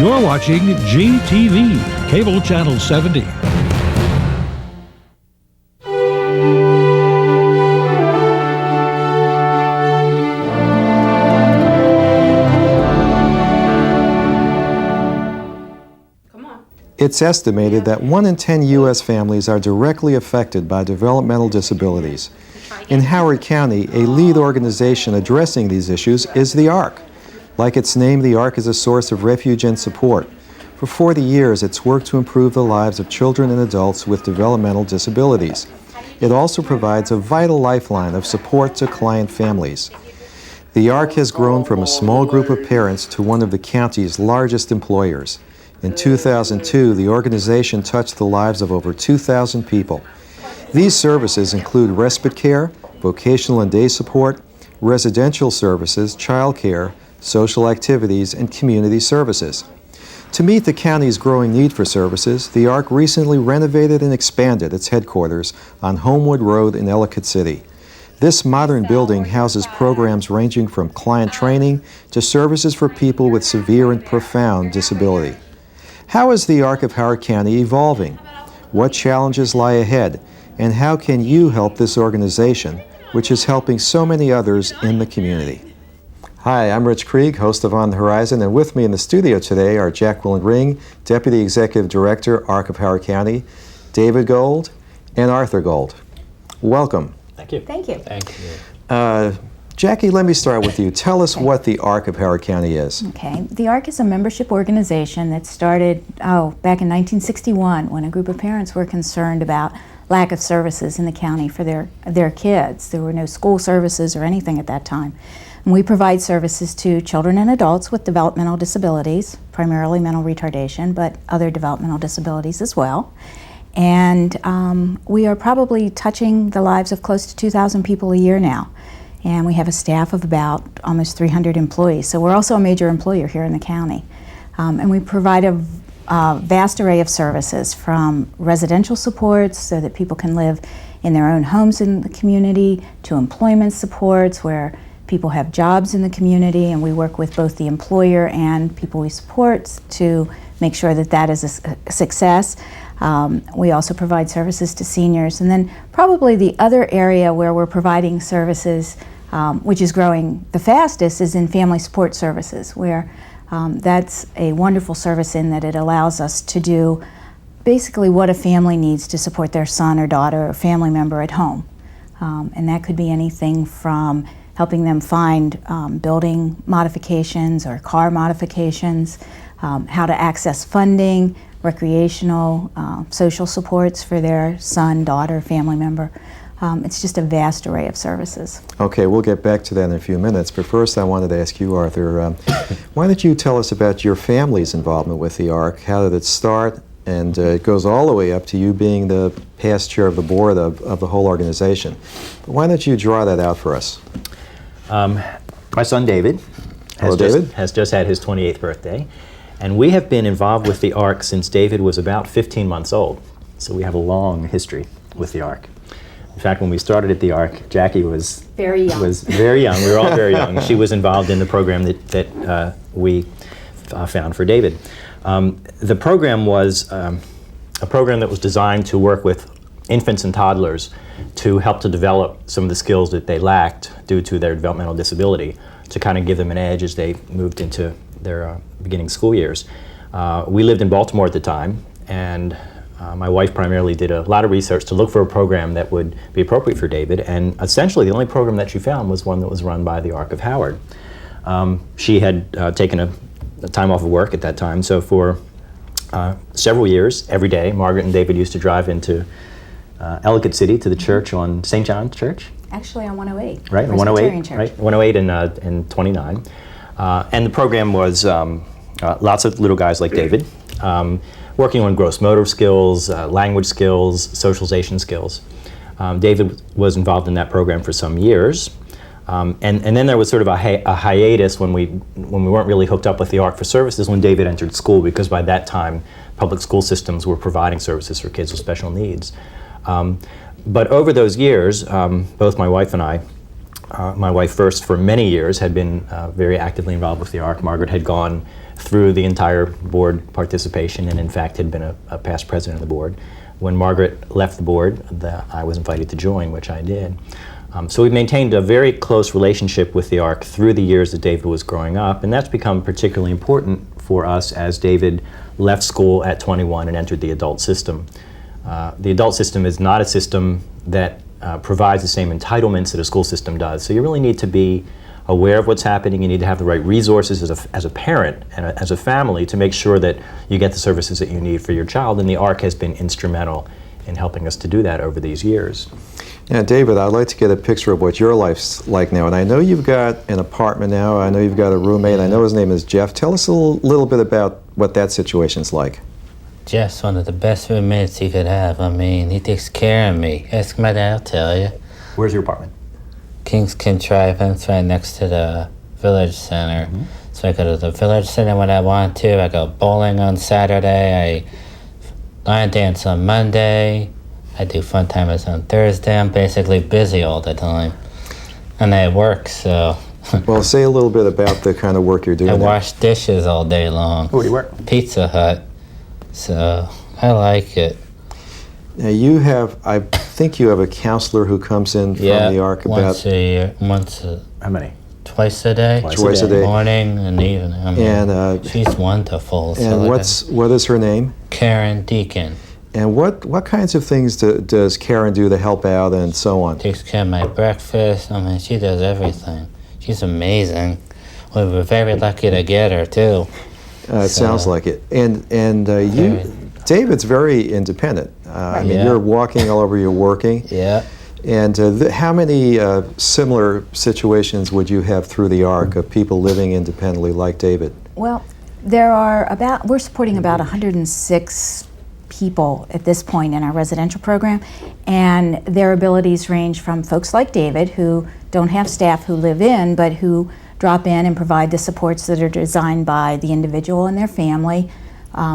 You're watching GTV, Cable Channel 70. It's estimated that 1 in 10 U.S. families are directly affected by developmental disabilities. In Howard County, a lead organization addressing these issues is the ARC. Like its name, the ARC is a source of refuge and support. For 40 years, it's worked to improve the lives of children and adults with developmental disabilities. It also provides a vital lifeline of support to client families. The ARC has grown from a small group of parents to one of the county's largest employers. In 2002, the organization touched the lives of over 2,000 people. These services include respite care, vocational and day support, residential services, child care, social activities, and community services. To meet the county's growing need for services, the ARC recently renovated and expanded its headquarters on Homewood Road in Ellicott City. This modern building houses programs ranging from client training to services for people with severe and profound disability. How is the ARC of Howard County evolving? What challenges lie ahead? And how can you help this organization, which is helping so many others in the community? Hi, I'm Rich Krieg, host of On the Horizon, and with me in the studio today are Jacqueline Ring, Deputy Executive Director, ARC of Howard County, David Gold, and Arthur Gold. Welcome. Thank you. Thank you. Thank you. Jackie, let me start with you. Tell us what the ARC of Howard County is. Okay. The ARC is a membership organization that started, back in 1961 when a group of parents were concerned about lack of services in the county for their kids. There were no school services or anything at that time. And we provide services to children and adults with developmental disabilities, primarily mental retardation, but other developmental disabilities as well. And we are probably touching the lives of close to 2,000 people a year now. And we have a staff of about almost 300 employees. So we're also a major employer here in the county. And we provide a vast array of services, from residential supports so that people can live in their own homes in the community, to employment supports where people have jobs in the community, and we work with both the employer and people we support to make sure that that is a success. We also provide services to seniors. And then probably the other area where we're providing services, which is growing the fastest, is in family support services, where that's a wonderful service in that it allows us to do basically what a family needs to support their son or daughter or family member at home. And that could be anything from helping them find building modifications or car modifications, how to access funding, recreational, social supports for their son, daughter, family member. It's just a vast array of services. Okay, we'll get back to that in a few minutes, but first I wanted to ask you, Arthur, why don't you tell us about your family's involvement with the ARC? How did it start? And it goes all the way up to you being the past chair of the board of the whole organization. But why don't you draw that out for us? My son David has just had his 28th birthday, and we have been involved with the ARC since David was about 15 months old. So we have a long history with the ARC. In fact, when we started at the ARC, Jackie was very young. We were all very young. She was involved in the program that we found for David. The program was a program that was designed to work with infants and toddlers to help to develop some of the skills that they lacked due to their developmental disability, to kind of give them an edge as they moved into their beginning school years. We lived in Baltimore at the time, and my wife primarily did a lot of research to look for a program that would be appropriate for David, and essentially the only program that she found was one that was run by the ARC of Howard. She had taken a time off of work at that time, so for several years, every day, Margaret and David used to drive into Ellicott City to the church on St. John's Church. Actually on 108. Right, 108, right, 108 and 29. And the program was lots of little guys like David, working on gross motor skills, language skills, socialization skills. David was involved in that program for some years. And then there was sort of a hiatus when we weren't really hooked up with the ARC for services when David entered school, because by that time public school systems were providing services for kids with special needs. But over those years, both my wife and I my wife first, for many years, had been very actively involved with the ARC. Margaret had gone through the entire board participation and in fact had been a past president of the board. When Margaret left the board, I was invited to join, which I did. So we've maintained a very close relationship with the ARC through the years that David was growing up, and that's become particularly important for us as David left school at 21 and entered the adult system. The adult system is not a system that provides the same entitlements that a school system does, so you really need to be aware of what's happening. You need to have the right resources as a parent and as a family to make sure that you get the services that you need for your child, and the ARC has been instrumental in helping us to do that over these years. Yeah, David, I'd like to get a picture of what your life's like now. And I know you've got an apartment now. I know you've got a roommate. I know his name is Jeff. Tell us a little bit about what that situation's like. Jeff's one of the best roommates you could have. I mean, he takes care of me. Ask my dad, I'll tell you. Where's your apartment? King's Contrivance, right next to the Village Center. Mm-hmm. So I go to the Village Center when I want to. I go bowling on Saturday. I line dance on Monday. I do fun timers on Thursday. I'm basically busy all the time. And I work, so... Well, say a little bit about the kind of work you're doing. I there. wash dishes all day long. Where do you work? Pizza Hut. So I like it. Now you have, I think you have a counselor who comes in from the ARC about... once a year. How many? Twice a day. Twice a day. Morning and evening. I mean, and she's wonderful. And what is her name? Karen Deacon. And what kinds of things does Karen do to help out and so on? Takes care of my breakfast. I mean, she does everything. She's amazing. We were very lucky to get her too. It sounds like it. And David's very independent. I mean, you're walking all over, you're working. Yeah. And how many similar situations would you have through the ARC of people living independently like David? Well, we're supporting about 106 people at this point in our residential program, and their abilities range from folks like David who don't have staff who live in, but who drop in and provide the supports that are designed by the individual and their family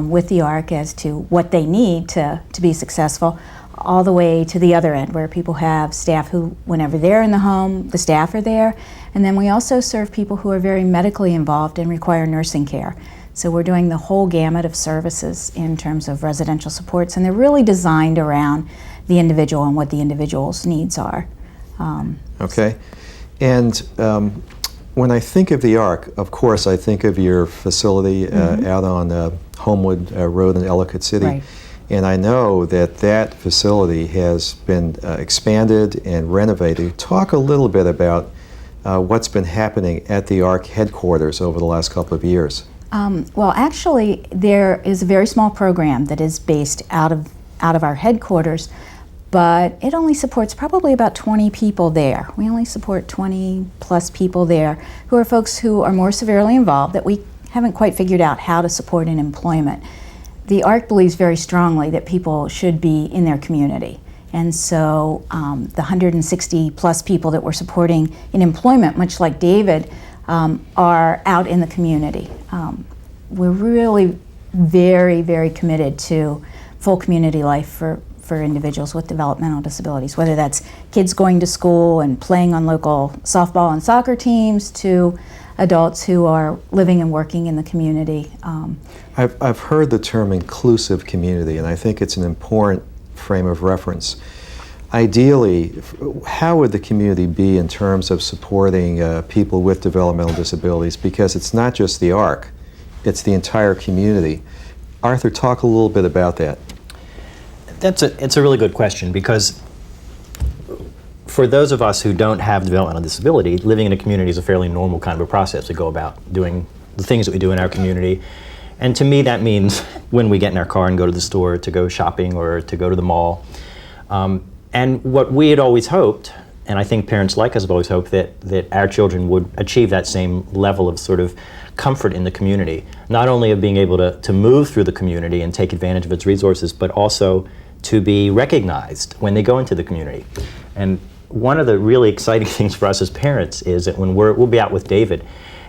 with the ARC as to what they need to be successful, all the way to the other end where people have staff who, whenever they're in the home, the staff are there. And then we also serve people who are very medically involved and require nursing care. So we're doing the whole gamut of services in terms of residential supports, and they're really designed around the individual and what the individual's needs are. Okay. And when I think of the ARC, of course, I think of your facility out on Homewood Road in Ellicott City. Right. And I know that facility has been expanded and renovated. Talk a little bit about what's been happening at the ARC headquarters over the last couple of years. Well, actually, there is a very small program that is based out of our headquarters, but it only supports probably about 20 people there. We only support 20 plus people there who are folks who are more severely involved that we haven't quite figured out how to support in employment. The ARC believes very strongly that people should be in their community. And so the 160 plus people that we're supporting in employment, much like David, are out in the community. We're really very, very committed to full community life for individuals with developmental disabilities, whether that's kids going to school and playing on local softball and soccer teams to adults who are living and working in the community. I've heard the term inclusive community, and I think it's an important frame of reference. Ideally, how would the community be in terms of supporting people with developmental disabilities? Because it's not just the ARC, it's the entire community. Arthur, talk a little bit about that. It's a really good question, because for those of us who don't have developmental disability, living in a community is a fairly normal kind of a process to go about doing the things that we do in our community. And to me, that means when we get in our car and go to the store to go shopping or to go to the mall. And what we had always hoped, and I think parents like us have always hoped, that our children would achieve that same level of sort of comfort in the community, not only of being able to move through the community and take advantage of its resources, but also to be recognized when they go into the community. And one of the really exciting things for us as parents is that when we'll be out with David,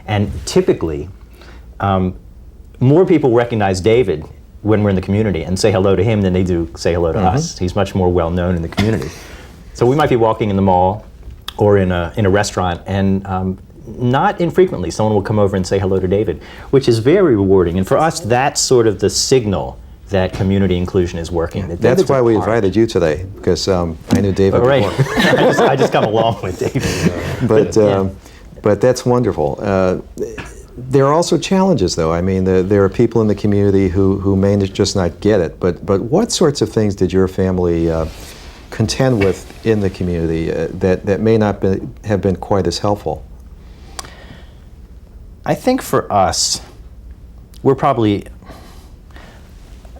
and typically more people recognize David when we're in the community and say hello to him than they do say hello to us. He's much more well known in the community. So we might be walking in the mall or in a restaurant, and not infrequently someone will come over and say hello to David, which is very rewarding. And for us, that's sort of the signal that community inclusion is working. That That's David's why a we part. invited you today, because I knew David Oh, right. before. I just come along with David. But that's wonderful. There are also challenges, though. I mean, there are people in the community who may just not get it. But what sorts of things did your family contend with in the community that may not have been quite as helpful? I think for us, we're probably,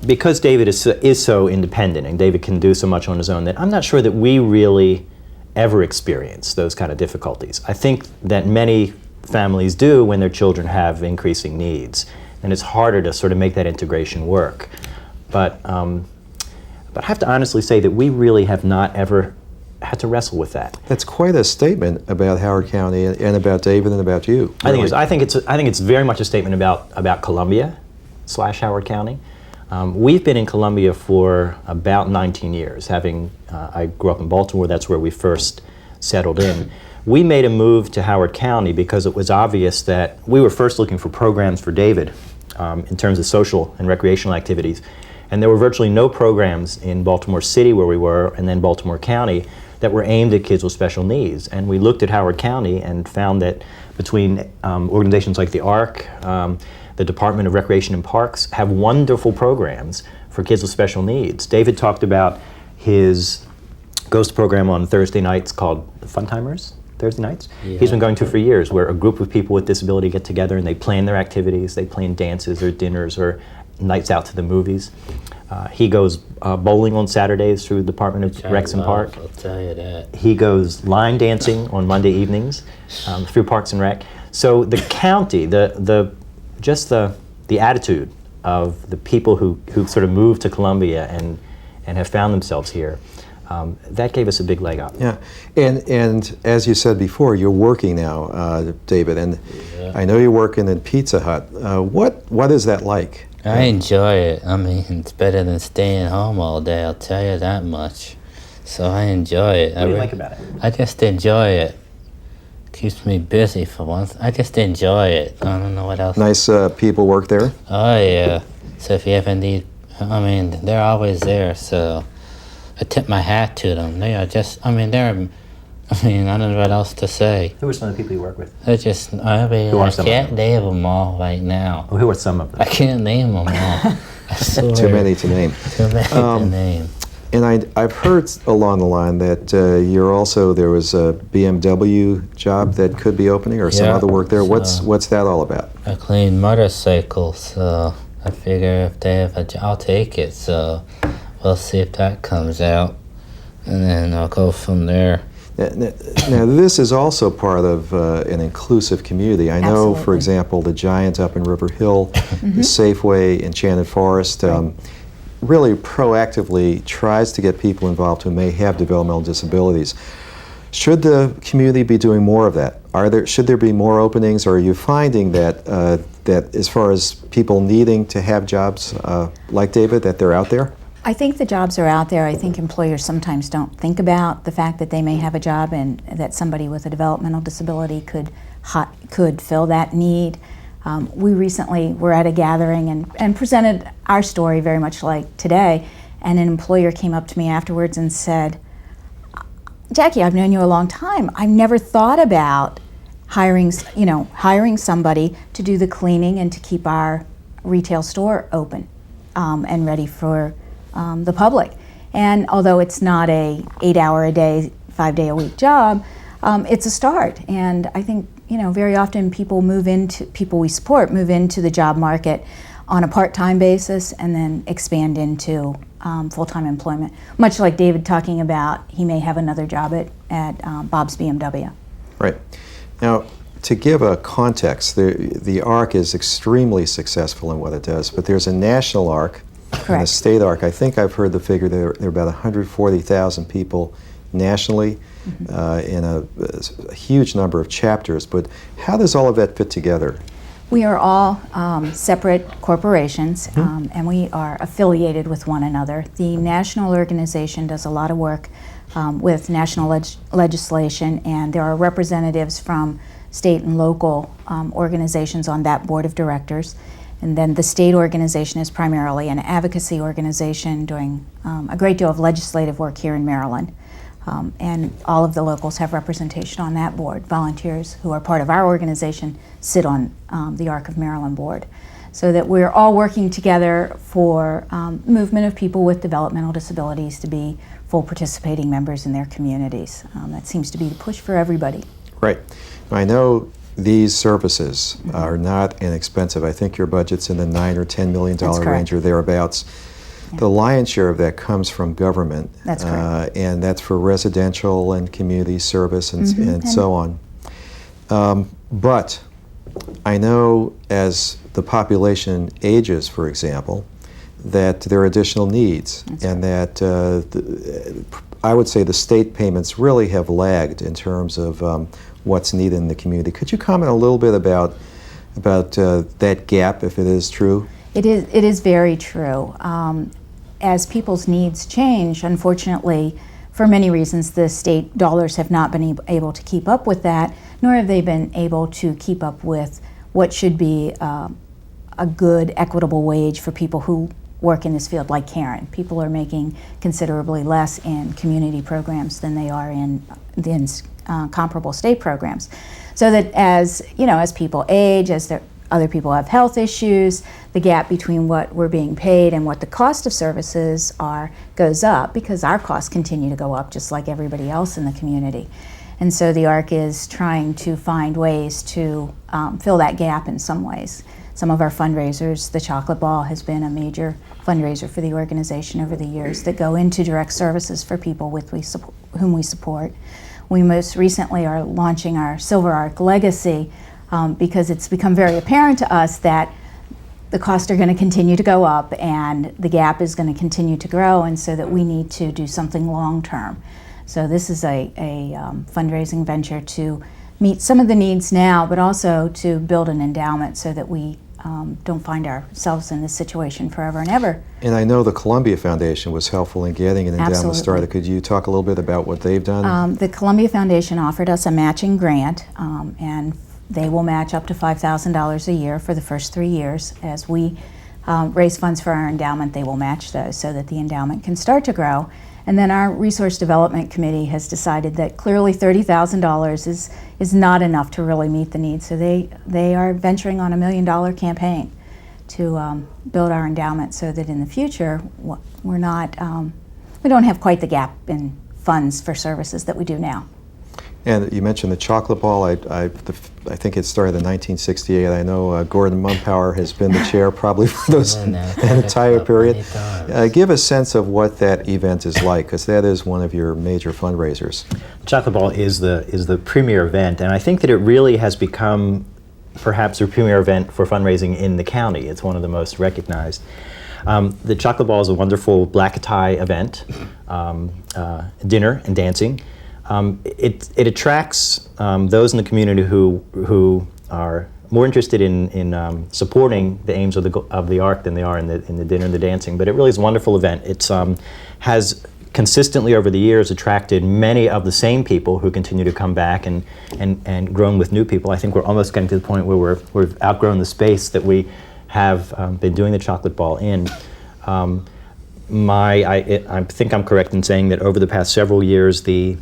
because David is so independent and David can do so much on his own, that I'm not sure that we really ever experience those kind of difficulties. I think that many families do when their children have increasing needs, and it's harder to sort of make that integration work. But I have to honestly say that we really have not ever had to wrestle with that. That's quite a statement about Howard County and about David and about you. Really. I think it's very much a statement about Columbia / Howard County. We've been in Columbia for about 19 years. I grew up in Baltimore. That's where we first settled in. We made a move to Howard County because it was obvious that we were first looking for programs for David in terms of social and recreational activities. And there were virtually no programs in Baltimore City, where we were, and then Baltimore County, that were aimed at kids with special needs. And we looked at Howard County and found that between organizations like the ARC, the Department of Recreation and Parks, have wonderful programs for kids with special needs. David talked about his ghost program on Thursday nights called Fun Timers, Thursday nights. Yeah. He's been going to for years, where a group of people with disability get together and they plan their activities. They plan dances or dinners or nights out to the movies. He goes bowling on Saturdays through the Department of Recs and Park. I'll tell you that. He goes line dancing on Monday evenings through Parks and Rec. So the county, the attitude of the people who sort of moved to Columbia and have found themselves here, that gave us a big leg up. Yeah, and as you said before, you're working now, David, and yeah. I know you're working in Pizza Hut. What is that like? I enjoy it. I mean, it's better than staying home all day, I'll tell you that much. So I enjoy it. What do you like about it? I just enjoy it. Keeps me busy for once. I just enjoy it. I don't know what else. Nice people work there? Oh, yeah. So if you ever need, I mean, they're always there, so I tip my hat to them. They are just, I don't know what else to say. Who are some of the people you work with? They're just, I can't name them all right now. Well, who are some of them? I can't name them all. I swear. Too many to name. Too many to name. And I've heard along the line that there was a BMW job that could be opening, or some other work there. So What's that all about? I clean motorcycles, so I figure if they have I'll take it. So we'll see if that comes out, and then I'll go from there. Now, this is also part of an inclusive community. I know, Absolutely. for example, the Giant up in River Hill, the Safeway, Enchanted Forest, really proactively tries to get people involved who may have developmental disabilities. Should the community be doing more of that? Should there be more openings, or are you finding that that as far as people needing to have jobs like David, that they're out there? I think the jobs are out there. I think employers sometimes don't think about the fact that they may have a job and that somebody with a developmental disability could fill that need. We recently were at a gathering and presented our story very much like today, and an employer came up to me afterwards and said, "Jackie, I've known you a long time. I've never thought about hiring somebody to do the cleaning and to keep our retail store open and ready for the public." And although it's not a 8-hour-a-day, 5-day-a-week job, it's a start. And I think very often people we support move into the job market on a part-time basis and then expand into full-time employment. Much like David talking about, he may have another job at Bob's BMW. Right. Now, to give a context, the ARC is extremely successful in what it does, but there's a national ARC. Correct. And a state ARC. I think I've heard the figure there are about 140,000 people nationally in a huge number of chapters. But how does all of that fit together? We are all separate corporations, and we are affiliated with one another. The national organization does a lot of work with national legislation, and there are representatives from state and local organizations on that board of directors. And then the state organization is primarily an advocacy organization doing a great deal of legislative work here in Maryland. And all of the locals have representation on that board. Volunteers who are part of our organization sit on the ARC of Maryland board. So that we're all working together for movement of people with developmental disabilities to be full participating members in their communities. That seems to be the push for everybody. Right. I know these services are not inexpensive. I think your budget's in the $9 or $10 million range or thereabouts. Yeah. The lion's share of that comes from government. That's correct. And that's for residential and community service and so on. But I know as the population ages, for example, that there are additional needs, and that I would say the state payments really have lagged in terms of what's needed in the community. Could you comment a little bit about that gap, if it is true? It is very true. As people's needs change, unfortunately, for many reasons, the state dollars have not been able to keep up with that, nor have they been able to keep up with what should be a good, equitable wage for people who work in this field, like Karen. People are making considerably less in community programs than they are in comparable state programs. So that as people age, as other people have health issues, the gap between what we're being paid and what the cost of services are goes up, because our costs continue to go up just like everybody else in the community. And so the ARC is trying to find ways to fill that gap in some ways. Some of our fundraisers, the Chocolate Ball has been a major fundraiser for the organization over the years that go into direct services for people whom we support. We most recently are launching our Silver ARC Legacy, because it's become very apparent to us that the costs are going to continue to go up and the gap is going to continue to grow, and so that we need to do something long term. So this is a fundraising venture to meet some of the needs now, but also to build an endowment so that we don't find ourselves in this situation forever and ever. And I know the Columbia Foundation was helpful in getting an endowment Absolutely. started. Could you talk a little bit about what they've done? The Columbia Foundation offered us a matching grant, and they will match up to $5,000 a year for the first 3 years. As we raise funds for our endowment, they will match those so that the endowment can start to grow. And then our Resource Development Committee has decided that clearly $30,000 is not enough to really meet the needs. So they are venturing on $1 million campaign to build our endowment so that in the future we don't have quite the gap in funds for services that we do now. And you mentioned the Chocolate Ball. I think it started in 1968. I know Gordon Mumpower has been the chair probably for that entire period. Give a sense of what that event is like, because that is one of your major fundraisers. Chocolate Ball is the premier event, and I think that it really has become perhaps the premier event for fundraising in the county. It's one of the most recognized. The Chocolate Ball is a wonderful black tie event, dinner and dancing. It attracts those in the community who are more interested in supporting the aims of the ARC than they are in the dinner and the dancing. But it really is a wonderful event. It has consistently over the years attracted many of the same people who continue to come back and grown with new people. I think we're almost getting to the point where we've outgrown the space that we have been doing the Chocolate Ball in. I think I'm correct in saying that over the past several years, the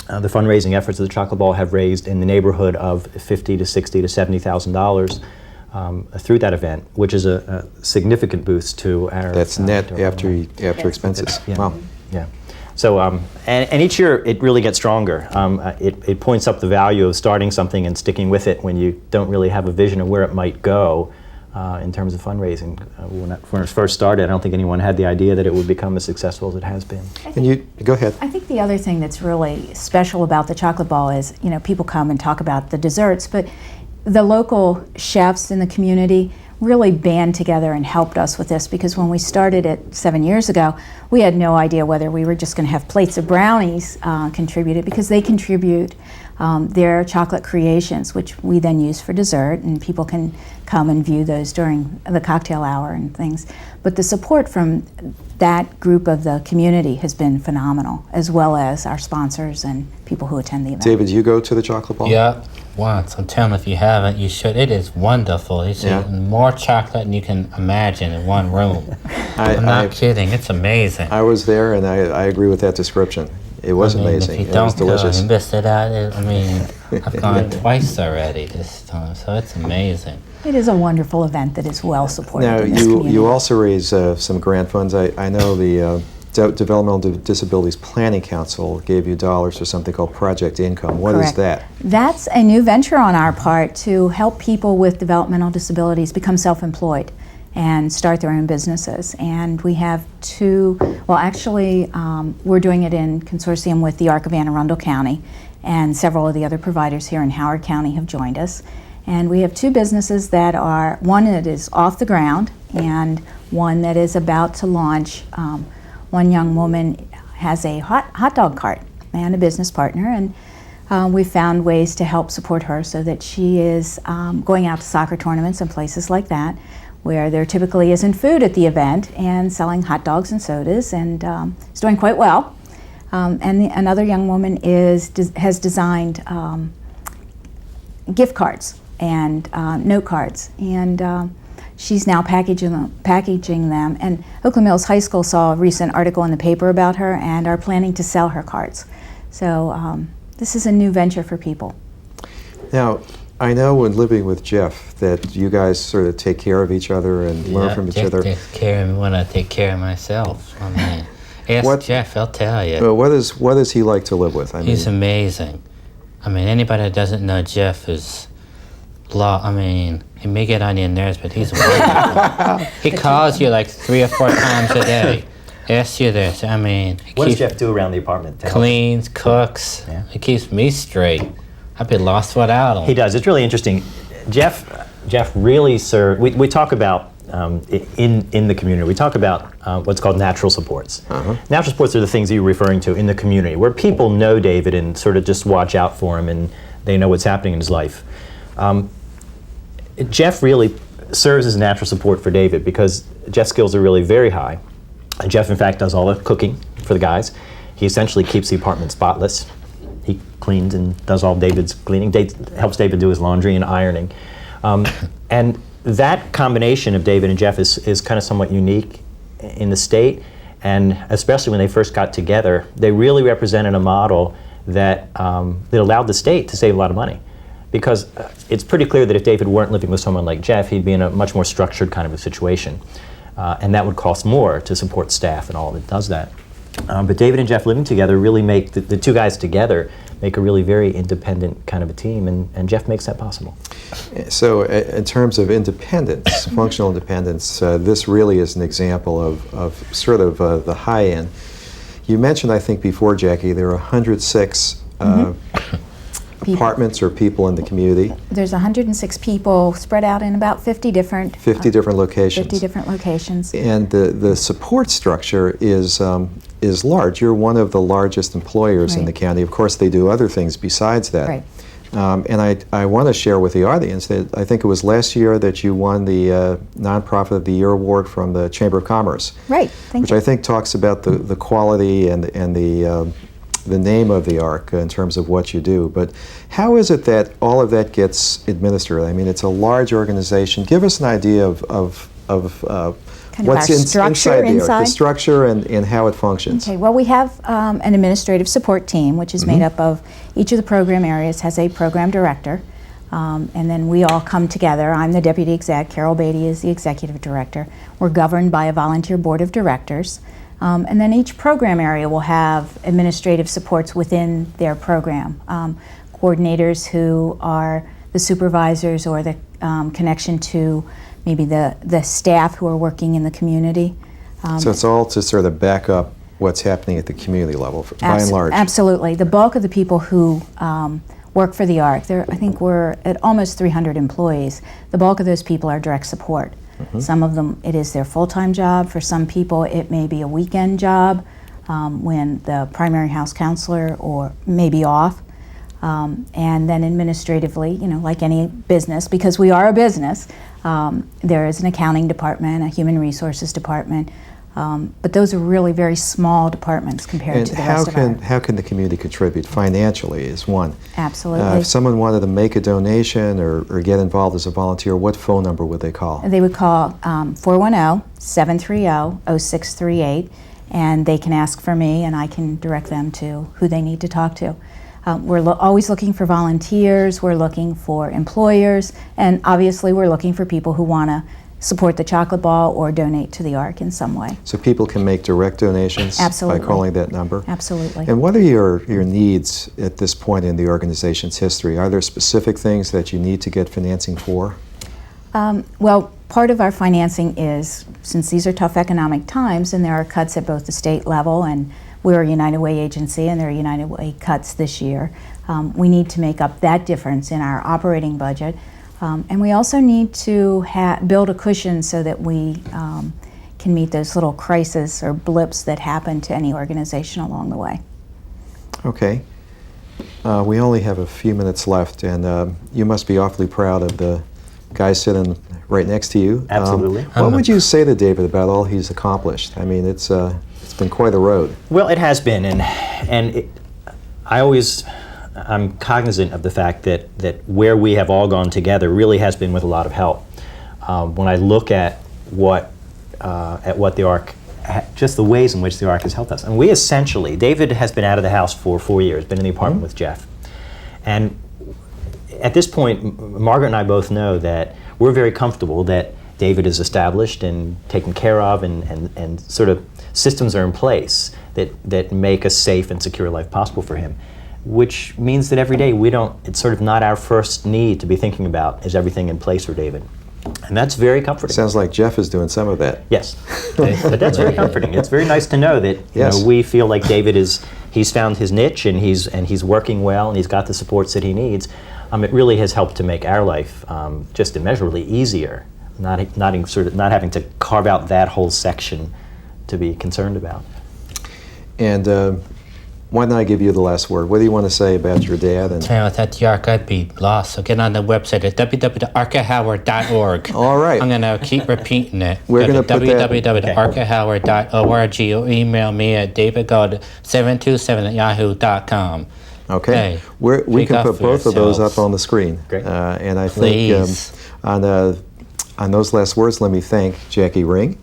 fundraising efforts of the Chocolate Ball have raised in the neighborhood of $50,000 to $60,000 to $70,000 through that event, which is a significant boost to our. That's net after expenses. Yeah. Wow. Yeah. So and each year it really gets stronger. It points up the value of starting something and sticking with it when you don't really have a vision of where it might go. In terms of fundraising. When it first started, I don't think anyone had the idea that it would become as successful as it has been. And you go ahead. I think the other thing that's really special about the Chocolate Ball is, people come and talk about the desserts, but the local chefs in the community really band together and helped us with this, because when we started it 7 years ago, we had no idea whether we were just going to have plates of brownies contributed, because they contribute their chocolate creations, which we then use for dessert, and people can come and view those during the cocktail hour and things. But the support from that group of the community has been phenomenal, as well as our sponsors and people who attend the event. David, do you go to the chocolate ball? Yeah, once. I'm telling you, if you haven't, you should. It is wonderful. It's more chocolate than you can imagine in one room. I'm not kidding. It's amazing. I was there, and I agree with that description. It was amazing. If you It was don't delicious. go, you missed it out. I've gone twice already this time, so it's amazing. It is a wonderful event that is well supported Now, in this community. you also raise some grant funds. I know the Developmental Disabilities Planning Council gave you dollars for something called Project Income. What is Correct. that? That's a new venture on our part to help people with developmental disabilities become self-employed and start their own businesses. And we have two, well actually we're doing it in consortium with the ARC of Anne Arundel County, and several of the other providers here in Howard County have joined us. And we have two businesses that are, one that is off the ground and one that is about to launch. One young woman has a hot dog cart and a business partner, and we found ways to help support her so that she is going out to soccer tournaments and places like that, where there typically isn't food at the event, and selling hot dogs and sodas, and is doing quite well. Another young woman has designed gift cards and note cards, and she's now packaging them. And Oakland Mills High School saw a recent article in the paper about her and are planning to sell her cards. So this is a new venture for people. Now, I know when living with Jeff that you guys sort of take care of each other and learn from each Jeff other. takes care of me when I take care of myself. I mean, ask Jeff, he'll tell you. What is he like to live with? He's amazing. I mean, anybody that doesn't know Jeff is he may get on your nerves, but he's wonderful. He calls you like 3 or 4 times a day. Asks you this. I mean, What does Jeff do around the apartment? Cleans, cooks. Yeah. He keeps me straight. I'd be lost without him. He does. It's really interesting. Jeff really served. We talk about in the community. We talk about what's called natural supports. Natural supports are the things that you're referring to in the community, where people know David and sort of just watch out for him, and they know what's happening in his life. Jeff really serves as a natural support for David because Jeff's skills are really very high. Jeff, in fact, does all the cooking for the guys. He essentially keeps the apartment spotless. He cleans and does all David's cleaning. Helps David do his laundry and ironing. And that combination of David and Jeff is kind of somewhat unique in the state, and especially when they first got together, they really represented a model that allowed the state to save a lot of money. Because it's pretty clear that if David weren't living with someone like Jeff, he'd be in a much more structured kind of a situation. And that would cost more to support staff and all that does that. But David and Jeff living together really make, the two guys together, make a really very independent kind of a team, and Jeff makes that possible. So in terms of independence, functional independence, this really is an example of sort of the high end. You mentioned, I think before, Jackie, there are 106 apartments or people in the community. There's 106 people spread out in about 50 different locations. 50 different locations. And the support structure is large. You're one of the largest employers in the county. Of course, they do other things besides that. Right. And I want to share with the audience that I think it was last year that you won the Nonprofit of the Year award from the Chamber of Commerce. Right. Thank you. Which I think talks about the quality and the name of the ARC in terms of what you do. But how is it that all of that gets administered? I mean, it's a large organization. Give us an idea of Kind what's of our structure inside the ARC, the inside? structure and how it functions. Okay, well, we have an administrative support team, which is made up of each of the program areas has a program director, and then we all come together. I'm the deputy exec, Carol Beatty is the executive director. We're governed by a volunteer board of directors, and then each program area will have administrative supports within their program. Coordinators who are the supervisors or the connection to maybe the staff who are working in the community. So it's all to sort of back up what's happening at the community level, by and large. Absolutely. The bulk of the people who work for the ARC, I think we're at almost 300 employees. The bulk of those people are direct support. Some of them, it is their full-time job. For some people, it may be a weekend job when the primary house counselor may be off. And then administratively, you know, like any business, because we are a business, there is an accounting department, a human resources department, but those are really very small departments compared to the rest of our... How can the community contribute financially is one. Absolutely. If someone wanted to make a donation or get involved as a volunteer, what phone number would they call? They would call 410-730-0638, and they can ask for me, and I can direct them to who they need to talk to. We're always looking for volunteers, we're looking for employers, and obviously we're looking for people who want to support the chocolate ball or donate to the ARC in some way. So people can make direct donations Absolutely. by calling that number? Absolutely. And what are your needs at this point in the organization's history? Are there specific things that you need to get financing for? Well, part of our financing is, since these are tough economic times and there are cuts at both the state level, and we're a United Way agency and there are United Way cuts this year, we need to make up that difference in our operating budget. And we also need to build a cushion so that we can meet those little crises or blips that happen to any organization along the way. Okay. We only have a few minutes left, and you must be awfully proud of the guy sitting right next to you. Absolutely. What would you say to David about all he's accomplished? I mean, it's been quite a road. Well, it has been, and I'm cognizant of the fact that where we have all gone together really has been with a lot of help. When I look at what the ARC, just the ways in which the ARC has helped us, and we essentially, David has been out of the house for 4 years, been in the apartment with Jeff, and at this point, Margaret and I both know that we're very comfortable that David is established and taken care of, and sort of systems are in place that make a safe and secure life possible for him, which means that every day it's sort of not our first need to be thinking about, is everything in place for David? And that's very comforting. Sounds like Jeff is doing some of that. Yes, but that's very comforting. It's very nice to know that we feel like David he's found his niche, and he's working well, and he's got the supports that he needs. It really has helped to make our life just immeasurably easier, not having to carve out that whole section to be concerned about. And why don't I give you the last word? What do you want to say about your dad? And Without the ARC, I'd be lost. So get on the website at www.arcahoward.org. All right. I'm going to keep repeating it. We're going to put that www.arcahoward.org, or email me at davidgold727@yahoo.com. Okay. We can put both of those up on the screen. Great. And I think on those last words, let me thank Jackie Ring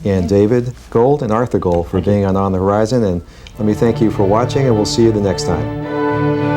and David Gold and Arthur Gold for being on the Horizon. And let me thank you for watching, and we'll see you the next time.